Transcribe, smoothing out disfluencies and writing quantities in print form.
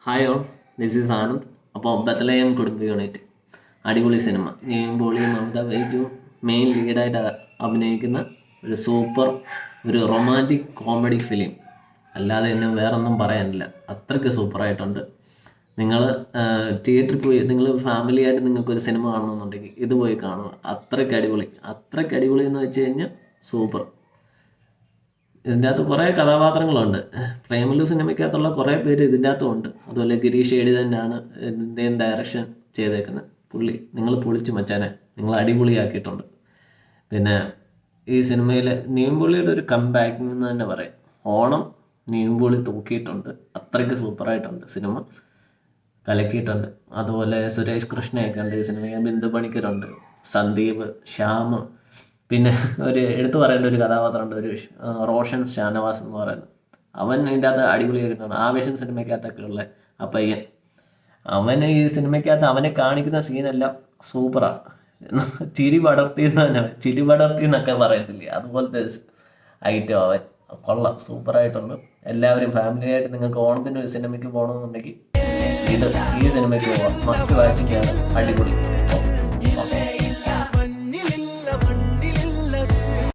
Hi all, this is Anand. അപ്പോൾ ബത്ലയം കുടുംബ unit അടിപൊളി സിനിമ. നിവിൻ പോളിയും മമത ബൈജുവും മെയിൻ ലീഡായിട്ട് അഭിനയിക്കുന്ന ഒരു സൂപ്പർ റൊമാൻറ്റിക് കോമഡി ഫിലിം. അല്ലാതെ എന്നെ വേറൊന്നും പറയാനില്ല, അത്രയ്ക്ക് സൂപ്പറായിട്ടുണ്ട്. നിങ്ങൾ തിയേറ്ററിൽ പോയി നിങ്ങൾ ഫാമിലിയായിട്ട് നിങ്ങൾക്കൊരു സിനിമ കാണണമെന്നുണ്ടെങ്കിൽ ഇത് പോയി കാണുക. അത്രയ്ക്ക് അടിപൊളി എന്ന് വെച്ച് കഴിഞ്ഞാൽ സൂപ്പർ. ഇതിൻ്റെ അകത്ത് കുറേ കഥാപാത്രങ്ങളുണ്ട്. പ്രേമലു സിനിമയ്ക്കകത്തുള്ള കുറേ പേര് ഇതിൻ്റെ അകത്തും ഉണ്ട്. അതുപോലെ ഗിരീഷ് ഏടി തന്നെയാണ് ഇതിൻ്റെയും ഡയറക്ഷൻ ചെയ്തേക്കുന്നത്. പുള്ളി നിങ്ങൾ പൊളിച്ചു മച്ചാനെ, നിങ്ങൾ അടിപൊളിയാക്കിയിട്ടുണ്ട്. പിന്നെ ഈ സിനിമയിൽ നിവിൻ പോളിയുടെ ഒരു കംബാക്കിംഗ് എന്ന് തന്നെ പറയാം. ഓണം നിവിൻ പോളി തൂക്കിയിട്ടുണ്ട്, അത്രയ്ക്ക് സൂപ്പറായിട്ടുണ്ട്. സിനിമ കലക്കിയിട്ടുണ്ട്. അതുപോലെ സുരേഷ് കൃഷ്ണയൊക്കെ ഉണ്ട് ഈ സിനിമയിൽ. ബിന്ദു പണിക്കരുണ്ട്, സന്ദീപ്, ശ്യാം, പിന്നെ ഒരു എടുത്തു പറയേണ്ട ഒരു കഥാപാത്രമുണ്ട്, റോഷൻ ഷാനവാസ് എന്ന് പറയുന്നത്. അവൻ ഇതിൻ്റെ അകത്ത് അടിപൊളിയായിട്ടുണ്ട്. ആവേശം സിനിമയ്ക്കകത്തൊക്കെ ഉള്ള ആ പയ്യൻ, അവന് ഈ സിനിമയ്ക്കകത്ത് അവനെ കാണിക്കുന്ന സീനെല്ലാം സൂപ്പറാണ്. ചിരി പടർത്തി എന്നൊക്കെ പറയത്തില്ലേ, അതുപോലത്തെ ഐറ്റം അവൻ. കൊള്ളാം, സൂപ്പറായിട്ടുണ്ട്. എല്ലാവരും ഫാമിലിയായിട്ട് നിങ്ങൾക്ക് ഓണത്തിന് ഒരു സിനിമയ്ക്ക് പോകണമെന്നുണ്ടെങ്കിൽ ഈ സിനിമയ്ക്ക് പോകാം. മസ്റ്റ് വാച്ചിങ് ആണ്, അടിപൊളി.